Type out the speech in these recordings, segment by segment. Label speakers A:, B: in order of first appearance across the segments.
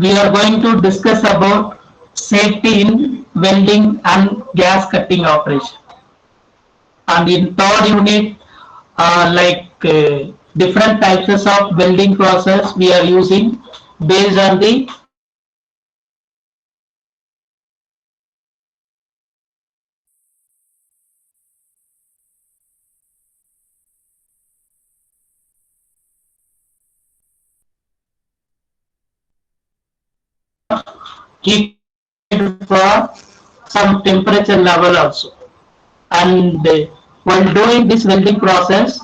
A: we are going to discuss about safety in welding and gas cutting operation. And in third unit, different types of welding process we are using based on the heat for some temperature level also. And while doing this welding process,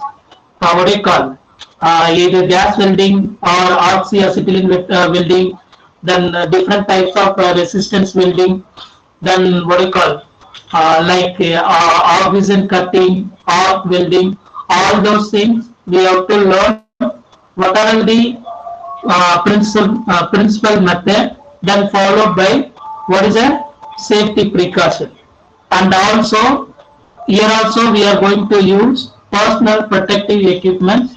A: what do you call either gas welding or oxyacetylene welding, then different types of resistance welding, then what do you call oxygen cutting, arc welding, all those things we have to learn what are the principal method, then followed by what is a safety precaution. And also here also we are going to use personal protective equipment.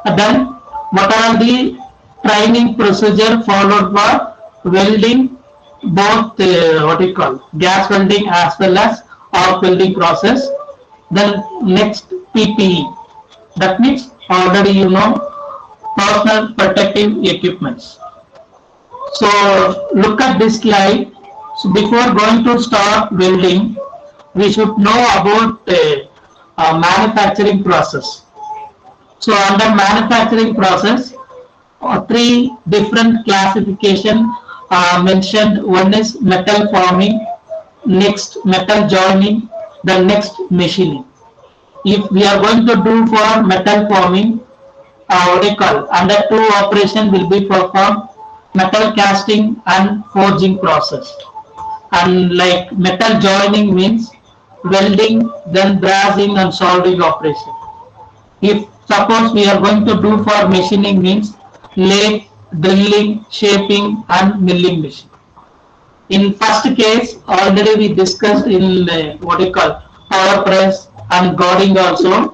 A: And then what are the training procedure followed for welding, both what you call gas welding as well as arc welding process. Then next PPE, that means already you know personal protective equipments. So look at this slide. So before going to start welding, we should know about manufacturing process. So under manufacturing process, three different classification mentioned. One is metal forming, next metal joining, the next machining. If we are going to do for metal forming, what do you call under two operation will be performed: metal casting and forging process. And like metal joining means welding, then brazing and soldering operation. If suppose we are going to do for machining means lathe, drilling, shaping and milling machine. In first case already we discussed in what you call power press and guarding also,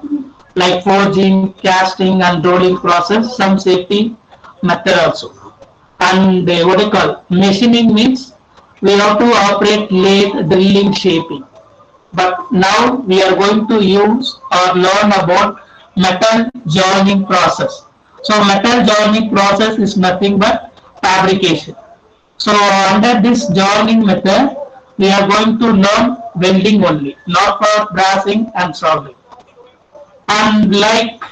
A: like forging, casting and rolling process, some safety method also. And what you call machining means we have to operate lathe, drilling, shaping. But now we are going to use or learn about metal joining process. So metal joining process is nothing but fabrication. So under this joining method, we are going to learn welding only, not for brazing and soldering. And like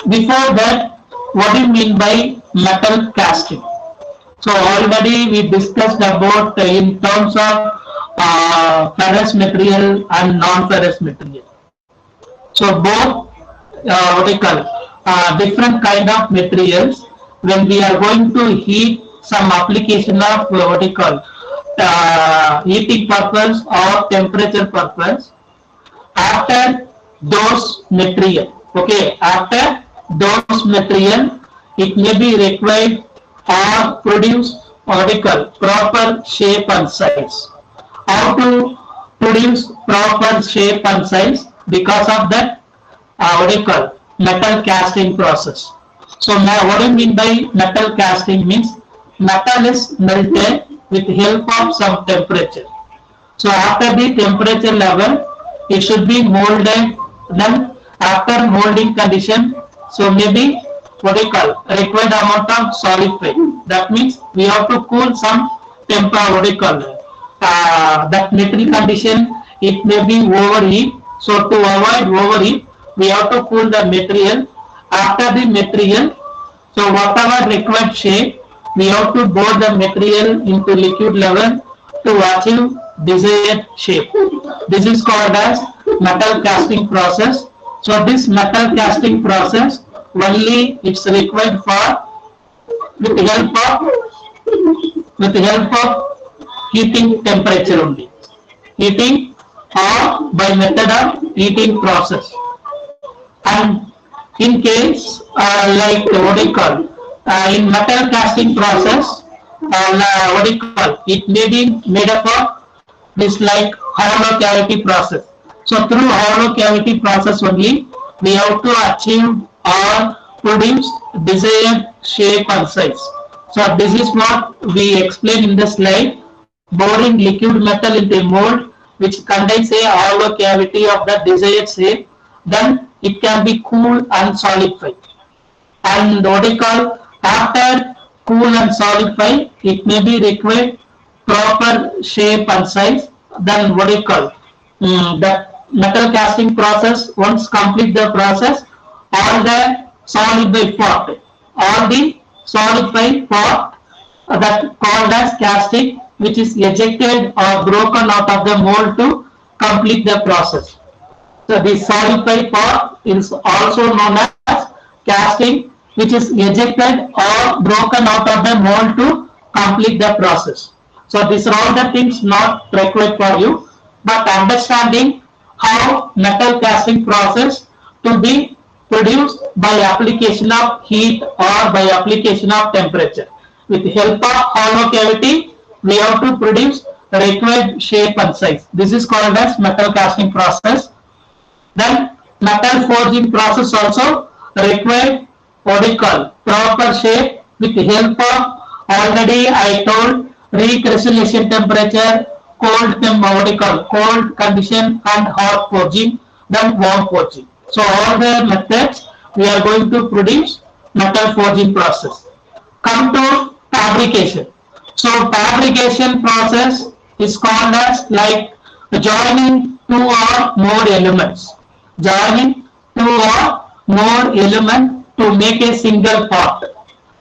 A: before that, what do you mean by metal casting? So already we discussed about in terms of ferrous material and non-ferrous material. So both what do you call different kind of materials. When we are going to heat some application of what do you call heating purpose or temperature purpose, after those material, okay, after those material, it may be required or produce what we call proper shape and size. How to produce proper shape and size? Because of that what do you call metal casting process. So now what do you mean by metal casting means metal is melted with help of some temperature. So after the temperature level, it should be molded. Then after molding condition, so maybe what do you call required amount of solid phase. That means we have to cool some temperature. What do you call that metal condition? It may be overheat. So to avoid overheat, we have to cool the material. After the material, so whatever required shape, we have to bore the material into liquid level to achieve desired shape. This is called as metal casting process. So this metal casting process only it's required for with the help of heating temperature only, heating or by method of heating process. And in case like what do you call in metal casting process, what do you call it may be made up of this like hollow cavity process. So through hollow cavity process only we have to achieve or produce desired shape and size. So this is what we explain in the slide. Boring liquid metal into a mold which contains a hollow cavity of the desired shape, then it can be cooled and solidified. And what we call, after cool and solidify, it may be required proper shape and size. Then what we call, the metal casting process. Once complete the process, all the solidified part, all the solidified part that called as casting, which is ejected or broken out of the mold to complete the process. So the solidified part is also known as casting, which is ejected or broken out of the mold to complete the process. So these are all the things not required for you, but understanding how metal casting process to be produced by application of heat or by application of temperature. With the help of hollow cavity, we have to produce the required shape and size. This is called as metal casting process. Then metal forging process also required what we call proper shape with the help of, already I told, recrystallization temperature, what we call cold condition and hot forging, then warm forging. So all the methods we are going to produce metal forging process. Come to fabrication. So fabrication process is called as like joining two or more elements. Joining two or more elements to make a single part.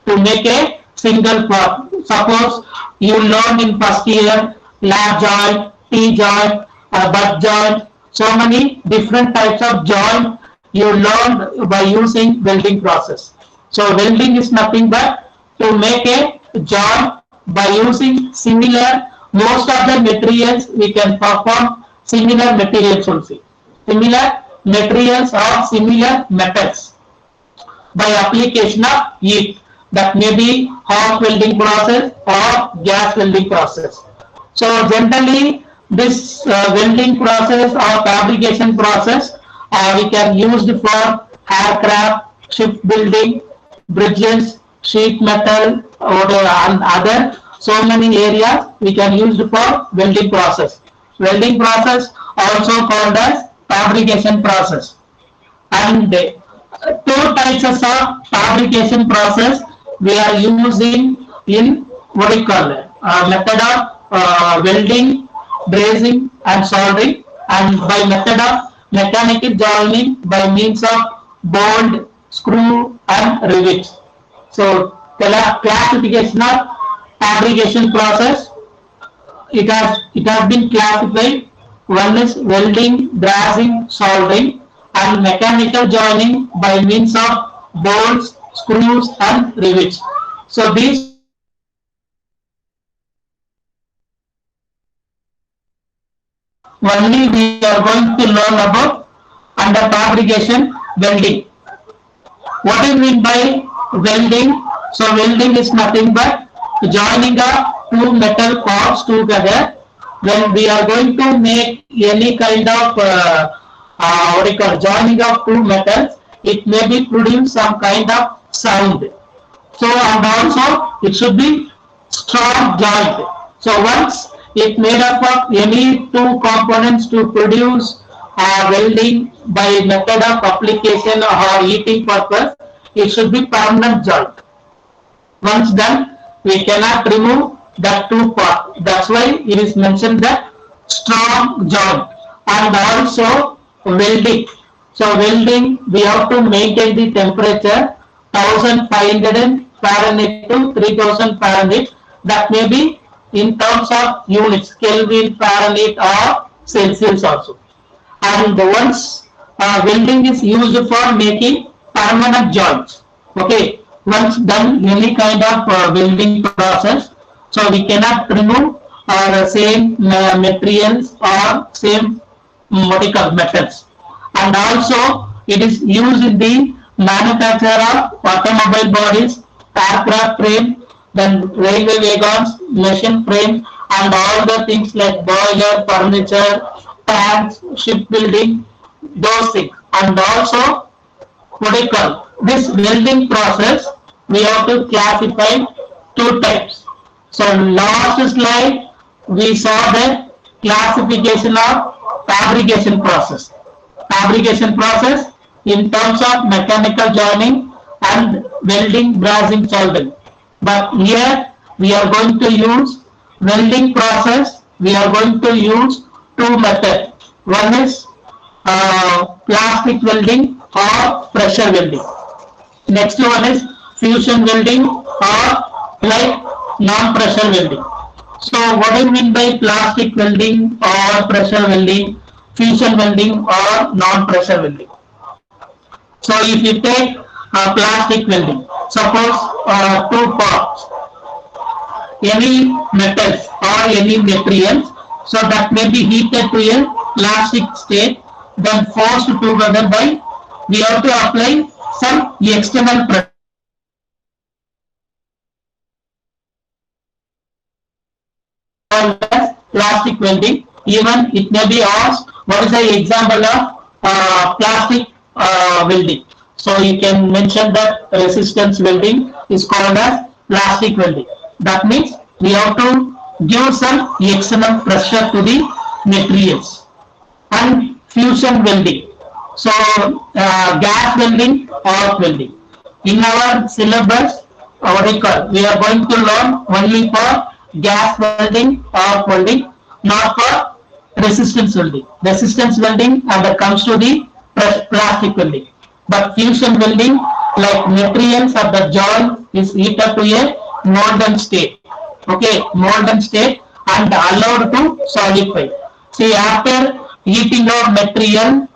A: To make a single part. Suppose you learn in first year lap joint, T joint, butt joint, so many different types of joint you learned by using welding process. So welding is nothing but to make a joint by using similar, most of the materials we can perform similar materials also. Similar materials or similar metals by application of heat, that may be hot welding process or gas welding process. So generally this welding process or fabrication process we can use for aircraft, ship building, bridges, sheet metal, and other so many areas we can use for welding process. Welding process also called as fabrication process. And two types of fabrication process we are using in what we call method of welding, brazing and soldering, and by method of mechanical joining by means of bolt, screw and rivet. So classification of fabrication process, it has been classified. One is welding, brazing, soldering, and mechanical joining by means of bolts, screws and rivets. So these only we are going to learn about under fabrication welding. What do you mean by welding? So welding is nothing but joining up two metal parts together. When we are going to make any kind of what we call joining of two metals, it may be produce some kind of sound. So and also it should be strong joint. So once it made up of any two components to produce welding by method of application or heating purpose, it should be permanent joint. Once done, we cannot remove that two part. That's why it is mentioned that strong joint. And also welding. So welding, we have to maintain the temperature 1500 Fahrenheit to 3000 Fahrenheit. That may be in terms of units, Kelvin, Fahrenheit or Celsius also. And once welding is used for making permanent joints. Okay, once done any kind of welding process, so we cannot remove same materials or same metals. And also it is used in the manufacture of automobile bodies, aircraft frame, then railway wagons, machine frame, and all the things like boiler, furniture, tanks, shipbuilding, those things. And also what we call this welding process, we have to classify two types. So last slide we saw the classification of fabrication process. Fabrication process in terms of mechanical joining and welding, brazing, soldering. But here we are going to use welding process. We are going to use two methods. One is plastic welding or pressure welding. Next one is fusion welding or like non-pressure welding. So what do you mean by plastic welding or pressure welding, fusion welding or non-pressure welding? So if you take plastic welding, suppose two parts, any metals or any materials, so that may be heated to a plastic state, then forced together by, we have to apply some external pressure. Plastic welding, even it may be asked what is the example of plastic welding. So you can mention that resistance welding is called as plastic welding. That means we have to give some external pressure to the materials. And fusion welding, so gas welding, arc welding. In our syllabus, we are going to learn only for gas welding, arc welding, not for resistance welding. Resistance welding and comes to the plastic welding. But fusion welding, like materials of the joint is heated to a molten state. Okay, molten state and allowed to solidify. See, after heating of material,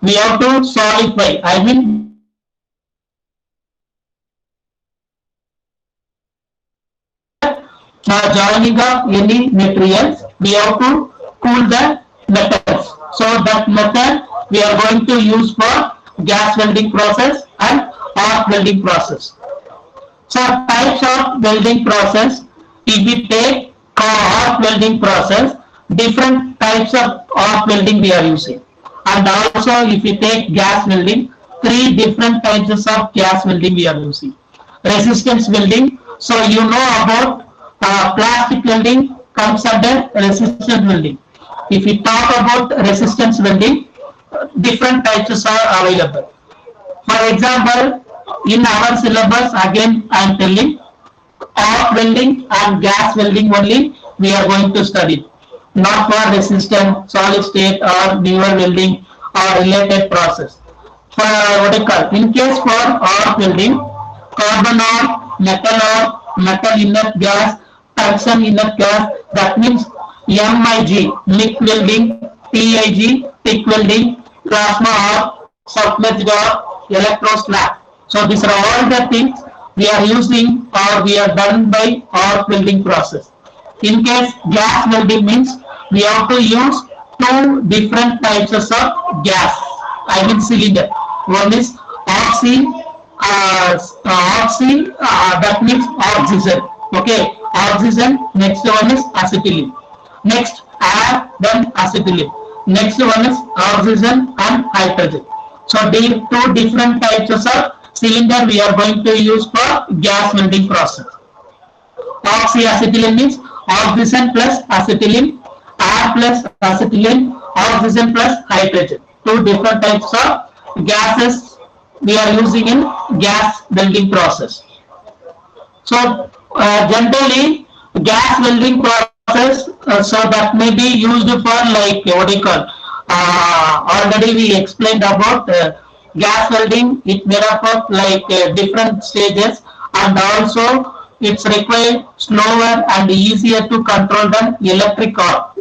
A: we have to solidify. I mean, joining of any materials, we have to cool the metals. So that method we are going to use for gas welding process and arc welding process. So types of welding process, if we take arc welding process, different types of arc welding we are using. And also if we take gas welding, three different types of gas welding we are using. Resistance welding, so you know about plastic welding comes under resistance welding. If we talk about resistance welding, different types are available. For example, in our syllabus, again I am telling, arc welding and gas welding only we are going to study, not for resistant, solid state or newer welding or related process. For in case for arc welding, carbon arc, metal inert gas, tungsten inert gas, that means MIG, MIG welding, TIG, TIG welding, plasma arc, submerged arc, electroslab. So these are all the things we are using or we are done by arc welding process. In case gas welding means we have to use two different types of gas, I mean cylinder. One is oxy, that means oxygen. Okay, oxygen. Next one is acetylene. Next air, then acetylene. Next one is oxygen and hydrogen. So the two different types of cylinder we are going to use for gas welding process. Oxyacetylene means oxygen plus acetylene, air plus acetylene, oxygen plus hydrogen. Two different types of gases we are using in gas welding process. So generally gas welding process, so that may be used for like already we explained about gas welding. It made up of like different stages, and also it's required slower and easier to control than electric arc.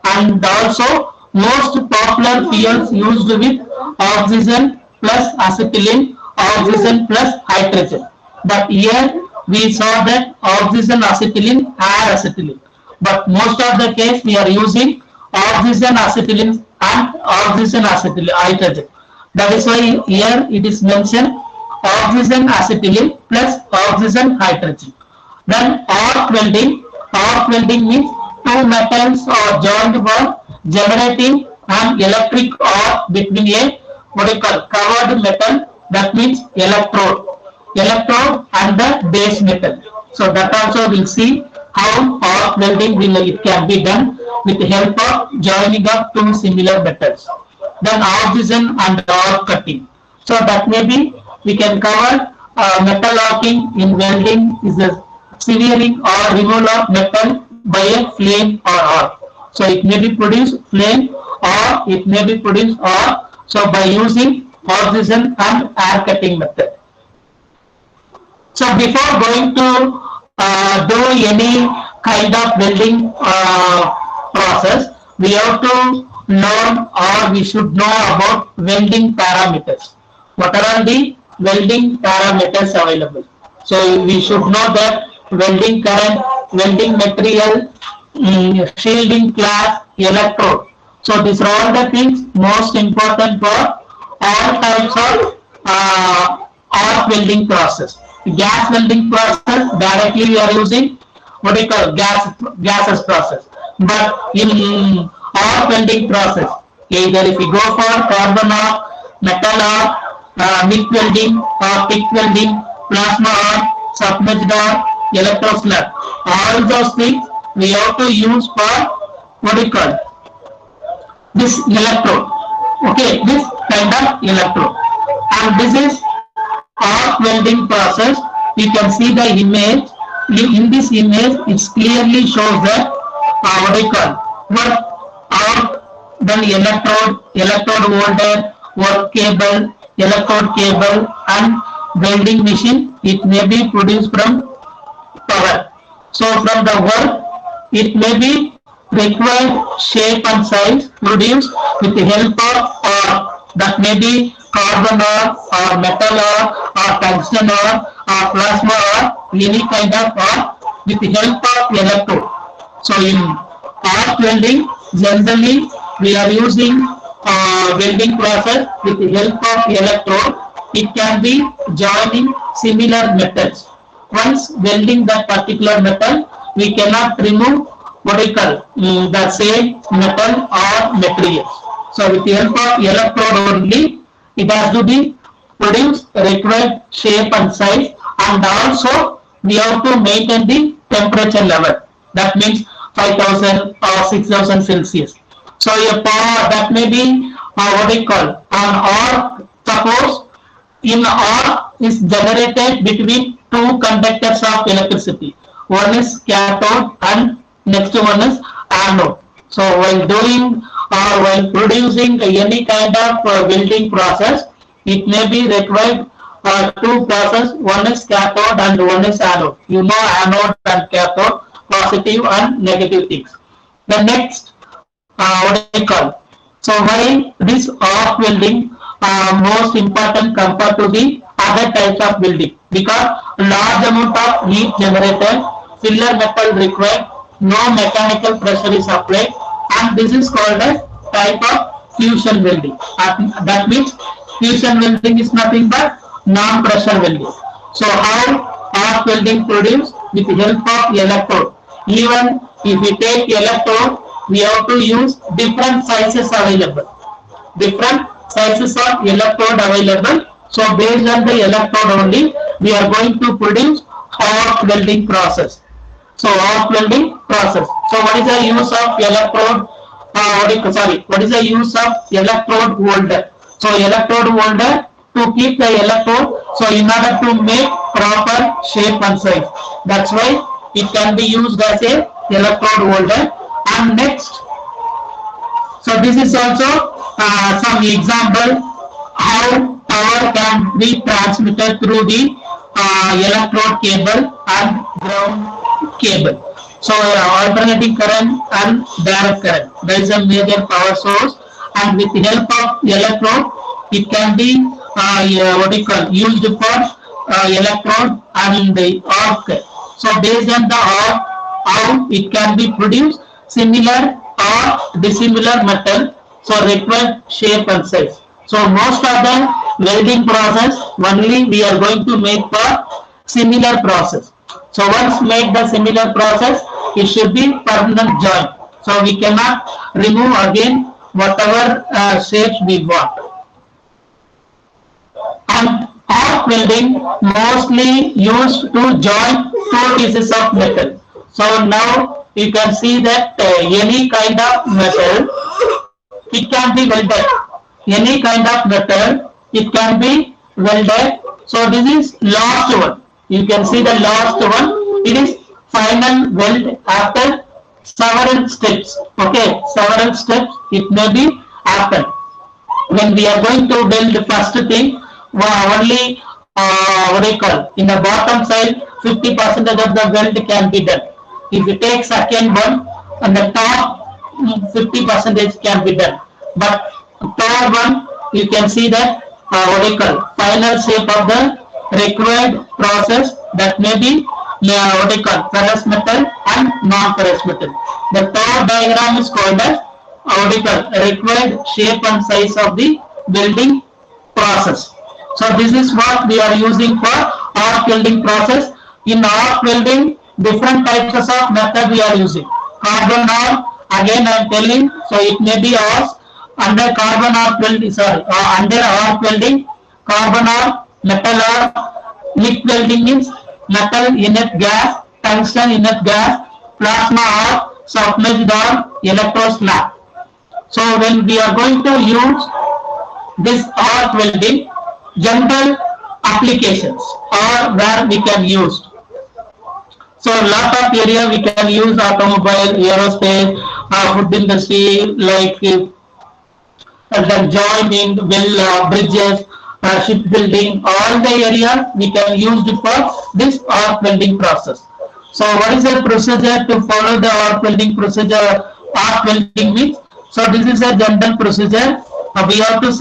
A: And also most popular fuels used with oxygen plus acetylene, oxygen plus hydrogen. But here we saw that oxygen acetylene, air acetylene. But most of the case we are using oxygen acetylene and oxygen acetylene hydrogen. That is why here it is mentioned oxygen acetylene plus oxygen hydrogen. Then arc welding means two metals are joined for generating an electric arc between a covered metal, that means electrode. electrode and the base metal. So that also we'll see how arc welding it can be done with the help of joining of two similar metals. Then artisan and arc cutting. So that maybe we can cover metal arcing in welding is a severing or removal of metal by a flame or arc. So it may be produced flame or it may be produced arc. So by using artisan and air cutting method. So before going to do any kind of welding process, we have to learn or we should know about welding parameters. What are the welding parameters available? So we should know that welding current, welding material, shielding class, electrode. So these are all the things most important for all types of arc welding process. Gas welding process, directly we are using what we call gases process. But in arc welding process, either if we go for carbon arc, metal arc, MIG welding or thick welding, plasma arc, submerged arc, electroslab, all those things we have to use for what we call this electrode. Okay, this kind of electrode. And this is arc welding process. You can see the image. In this image, it clearly shows that what we call arc, then electrode holder, work cable, electrode cable, and welding machine. It may be produced from power. So from the work, it may be required shape and size produced with the help of arc. That may be carbon arc or metal arc or tungsten arc or plasma arc, any kind of arc with the help of electrode. So in arc welding, generally we are using welding process with the help of electrode. It can be joining similar metals. Once welding that particular metal, we cannot remove what we call the same metal or material. So with the help of electrode only, it has to be produced required shape and size, and also we have to maintain the temperature level. That means 5000 or 6000 Celsius. So a power that may be what we call an arc. Suppose in arc is generated between two conductors of electricity. One is cathode and next one is anode. So while doing or while producing any kind of welding process, it may be required two process. One is cathode and one is anode. You know anode and cathode, positive and negative things. The next what I call. So why this arc welding most important compared to the other types of welding? Because large amount of heat generated, filler metal required, no mechanical pressure is applied, and this is called as type of fusion welding. That means fusion welding is nothing but non-pressure welding. So how arc welding produced with the help of electrode? Even if we take electrode, we have to use different sizes available. Different sizes of electrode available. So based on the electrode only, we are going to produce arc welding process. So arc welding process. So what is the use of electrode? What is the use of electrode holder? So electrode holder to keep the electrode. So in order to make proper shape and size. That's why it can be used as a electrode holder. And next, so this is also some example how power can be transmitted through the electrode cable and ground cable. So alternating current and direct current. There is a major power source, and with the help of electrode, it can be used for electrode and the arc. So based on the arc, how it can be produced similar or dissimilar metal. So required shape and size. So most of the welding process only we are going to make for similar process. So once made the similar process, it should be permanent joint. So we cannot remove again whatever shapes we want. And Arc welding mostly used to join two pieces of metal. So now you can see that any kind of metal, it can be welded. Any kind of metal, it can be welded. So this is last one. You can see the last one. It is final weld after several steps. Okay, several steps it may be happen. When we are going to build the first thing, only what do you call, in the bottom side 50% of the weld can be done. If you take second one, on the top 50% can be done, but third one you can see that what do you call, final shape of the required process, that may be what do you call, ferrous metal and non-ferrous metal. The third diagram is called as what do you call, required shape and size of the welding process. So this is what we are using for arc welding process. In arc welding, different types of method we are using. Carbon arc, again I am telling, so it may be ours under carbon arc welding, sorry, under arc welding, carbon arc, metal arc, MIG welding means metal inert gas, tungsten inert gas, plasma arc, submerged arc, electroslab. So when we are going to use this arc welding, general applications or where we can use. So lot of area we can use: automobile, aerospace, food industry, like the joining, bridges, shipbuilding, all the areas we can use it for this arc welding process. So what is the procedure to follow the arc welding procedure? Arc welding means, so this is a general procedure. We have to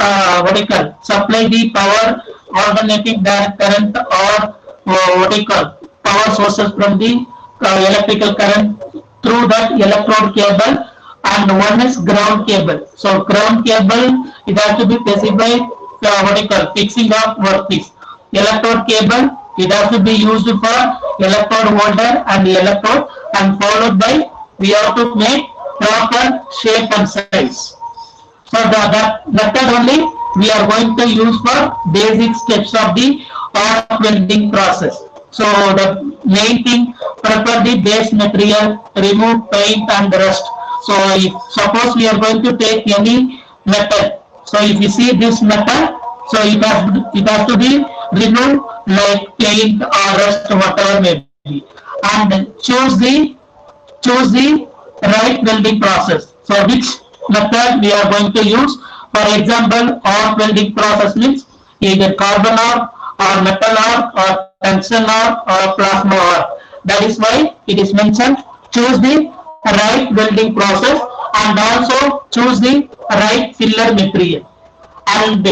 A: what do you call, supply the power, alternating direct current, or what do you call, power sources from the electrical current through that electrode cable, and one is ground cable. So ground cable, it has to be specified what do you call, fixing of workpiece. Electrode cable, it has to be used for electrode holder and electrode, and followed by we have to make proper shape and size. So that method only we are going to use for basic steps of the arc welding process. So the main thing, prepare the base material, remove paint and rust. So if suppose we are going to take any metal, so if you see this metal, so it has to be removed like paint or rust, whatever may be, and choose the right welding process. So which method we are going to use? For example, arc welding process means either carbon arc or metal arc or tungsten arc or plasma arc. That is why it is mentioned, choose the right welding process and also choose the right filler material. And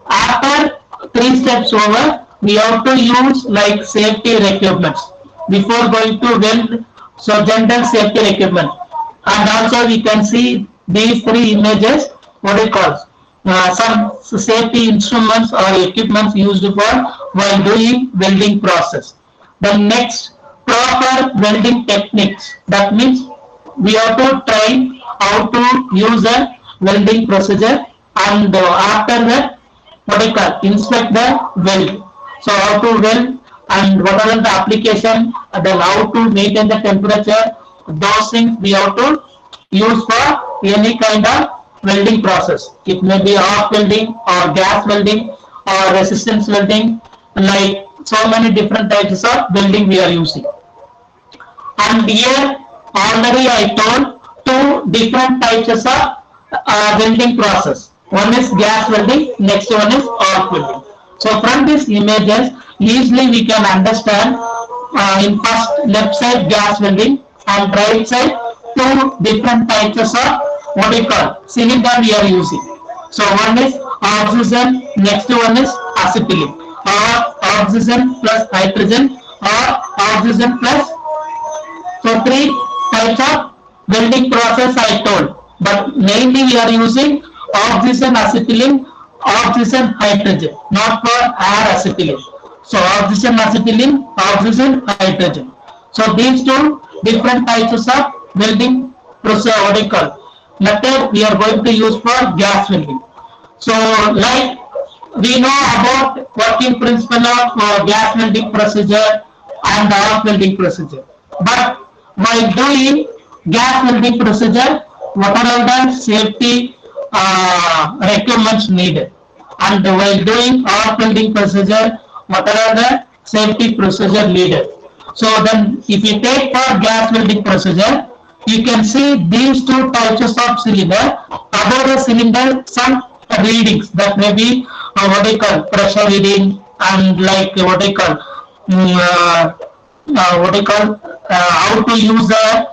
A: after 3 steps over, we have to use like safety equipments before going to weld. So general safety equipment, and also we can see these 3 images, what we call some safety instruments or equipments used for while doing welding process. The next, proper welding techniques. That means we have to try how to use a welding procedure, and after that, what we call, inspect the weld. So how to weld and what are the application, then how to maintain the temperature. Those things we have to use for any kind of welding process. It may be arc welding or gas welding or resistance welding, like so many different types of welding we are using. And here already I told 2 different types of welding process. One is gas welding, next one is arc welding. So from these images, easily we can understand in first left side gas welding and right side 2 different types of what we call cylinder we are using. So one is oxygen, next one is acetylene, or oxygen plus hydrogen, or oxygen plus. So 3 types of welding process I told, but mainly we are using oxygen acetylene, oxygen hydrogen, not for air acetylene. So oxygen acetylene, oxygen hydrogen. So these 2 different types of welding process, what we call method, we are going to use for gas welding. So like we know about working principle of gas welding procedure and arc welding procedure. But while doing gas welding procedure, what are all the safety requirements needed? And while doing arc welding procedure, what are all the safety procedure needed? So then, if you take for gas welding procedure, you can see these two types of cylinder. Above the cylinder, some readings that may be what I call pressure reading and like what I call what I call how to use the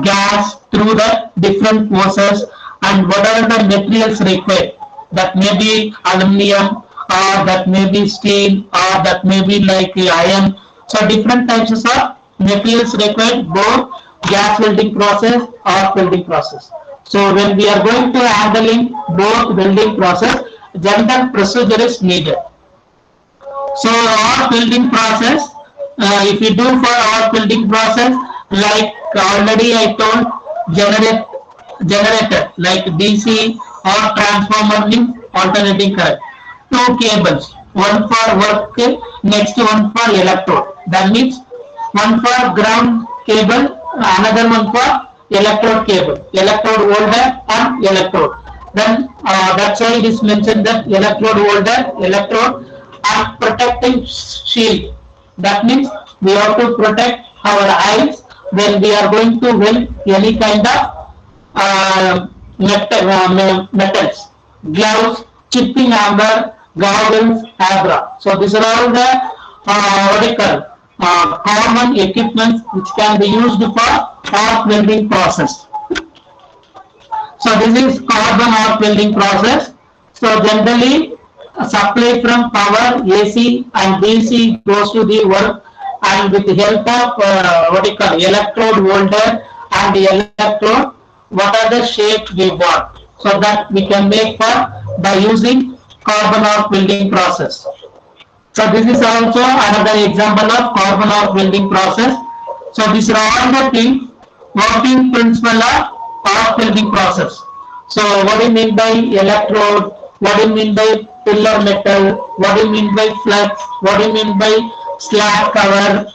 A: gas through the different process and what are the materials required. That may be aluminum or that may be steel or that may be like iron. So different types of materials required both gas welding process or welding process. So when we are going to handling both welding process, general procedure is needed. So arc welding process, if you do for arc welding process, like already I told, generator like DC or transformer link alternating current. Two cables, one for work, next one for electrode. That means one for ground cable, another one for electrode cable, electrode holder and electrode. Then that's why it is mentioned that electrode holder, electrode and protecting shield. That means we have to protect our eyes when we are going to weld any kind of metals, gloves, chipping hammer, goggles, abra. So these are all the what I call common equipment which can be used for arc welding process. So this is carbon arc welding process. So generally supply from power AC and DC goes to the work and with the help of what you call electrode holder and the electrode, what are the shapes we want, so that we can make for by using carbon arc welding process. So this is also another example of carbon arc welding process. So these are all the things, working principle of arc welding process. So what do you mean by electrode? What do you mean by pillar metal? What do you mean by flux? What do you mean by slab cover?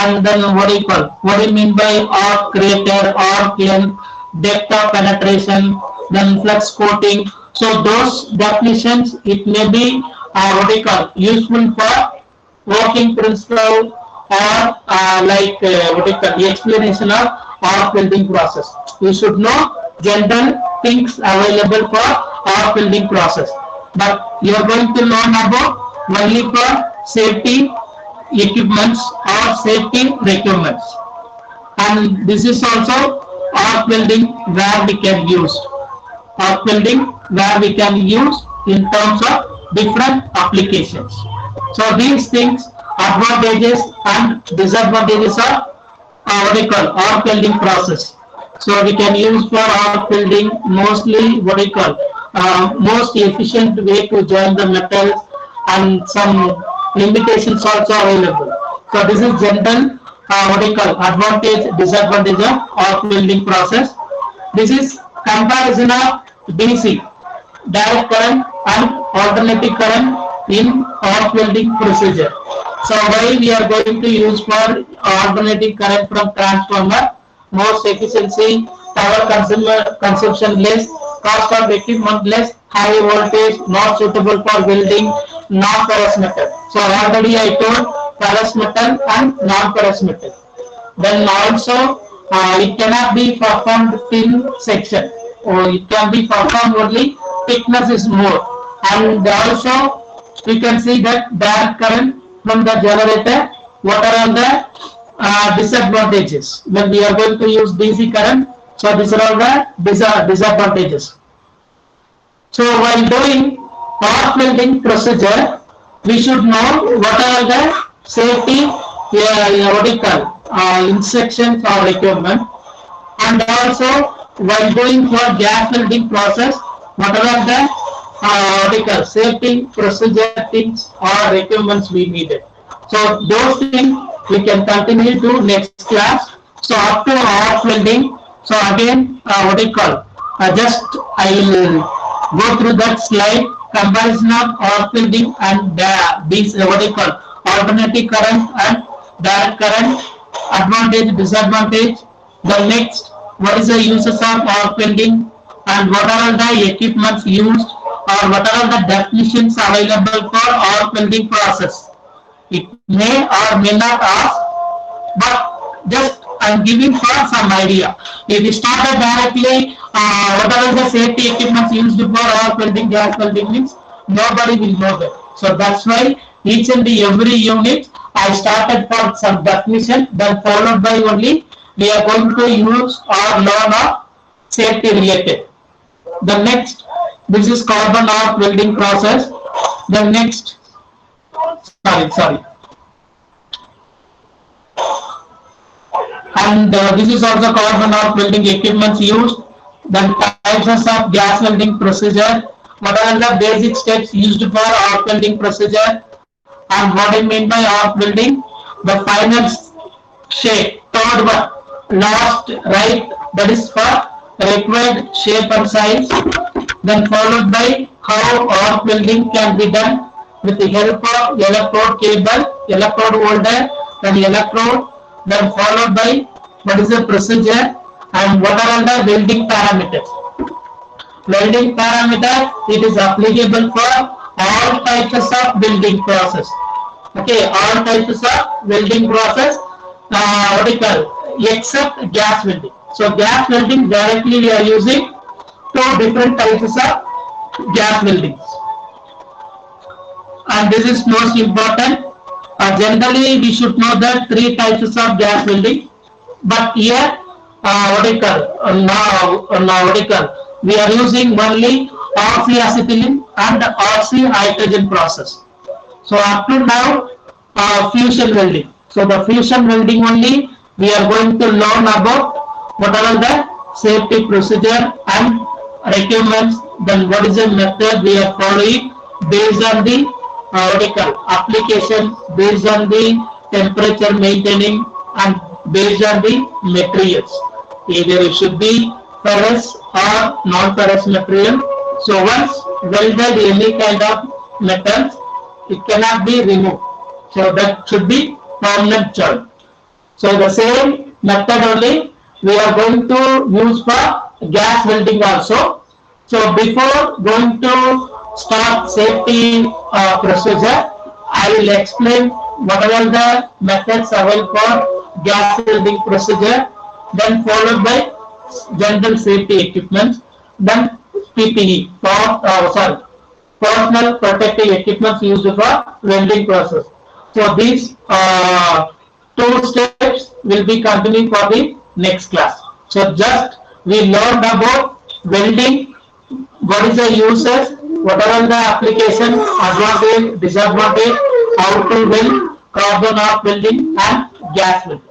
A: And then what do you call? What do you mean by arc creator, arc length, depth of penetration, then flux coating? So those definitions, it may be what do you call useful for working principle or like what do you call the explanation of arc welding process. You should know general things available for arc welding process, but you are going to learn about only for safety equipments or safety requirements. And this is also arc welding where we can use arc welding where we can use in terms of different applications. So these things, advantages and disadvantages of what we call arc welding process. So we can use for arc welding mostly what we call most efficient way to join the metals, and some limitations also available. So this is general what we call advantage, disadvantage of arc welding process. This is comparison of DC, direct current and alternating current in arc welding procedure. So why we are going to use for alternating current from transformer? Most efficiency, power consumption less, cost of equipment less, high voltage, not suitable for welding, non-porous metal. So already I told porous metal and non-porous metal. Then also it cannot be performed thin section, or it can be performed only thickness is more. And also we can see that direct current from the generator. What are all the disadvantages when we are going to use DC current? So these are all the disadvantages. So while doing arc welding procedure, we should know what are the safety what we call instructions or requirement, and also while doing for gas welding process, what are the what we call safety procedure things or requirements we needed. So those things we can continue to next class. So up to arc welding. So again what we call just I will go through that slide comparison of arc welding and these what you call alternating current and direct current, advantage, disadvantage. The next, what is the uses of arc welding and what are all the equipments used or what are all the definitions available for arc welding process. It may or may not ask, but just I'm giving for some idea. If we started directly, what are the safety equipments used for arc welding, gas welding means nobody will know that. So that's why each and every unit I started for some definition, then followed by only we are going to use or learn of safety related. The next, this is carbon arc welding process. The next, sorry. And this is also carbon arc welding equipments used. Then types of gas welding procedure. What are the basic steps used for arc welding procedure? And what I mean by arc welding? The final shape, third one, last right, that is for required shape and size. Then followed by how arc welding can be done with the help of electrode cable, electrode holder, then electrode. Then followed by what is the procedure and what are all the welding parameters. Welding parameter, it is applicable for all types of welding process. Okay, all types of welding process, what do you call, except gas welding. So gas welding directly we are using two different types of gas welding. And this is most important. Generally, we should know that three types of gas welding. But here, what do you call, now what do you call, we are using only oxyacetylene and oxyhydrogen process. So up to now, fusion welding. So the fusion welding only we are going to learn about what are the safety procedure and requirements. Then what is the method we are following based on the application, based on the temperature maintaining and based on the materials. Either it should be ferrous or non-ferrous material. So once welded any kind of metals, it cannot be removed. So that should be permanent joint. So the same method only we are going to use for gas welding also. So before going to start safety procedure, I will explain what are the methods available for gas welding procedure, then followed by general safety equipment, then PPE, personal protective equipment used for welding process. So these two steps will be continuing for the next class. So just we learned about welding, what is the uses, what are all the application, advantage, disadvantage, how to weld, carbon arc welding and gas welding.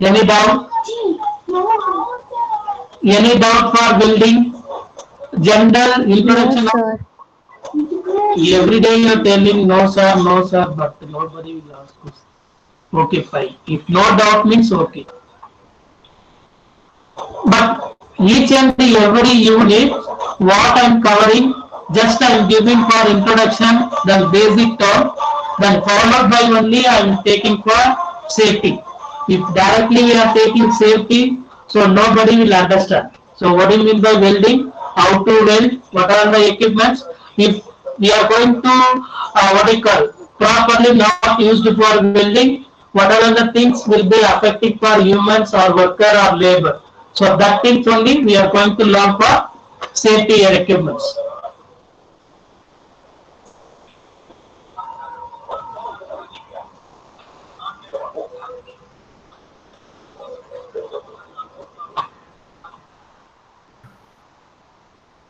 A: Any doubt? Any doubt for welding? General introduction.
B: No,
A: Every day you are telling no sir, but nobody will ask you. Okay, fine. If no doubt means okay. But each and every unit, what I am covering, just I am giving for introduction, then basic term, then followed by only I am taking for safety. If directly we are taking safety, so nobody will understand. So what do you mean by welding? How to weld? What are the equipments? If we are going to properly not used for welding, what are the things will be affecting for humans or worker or labor? So that things only we are going to learn for safety equipments.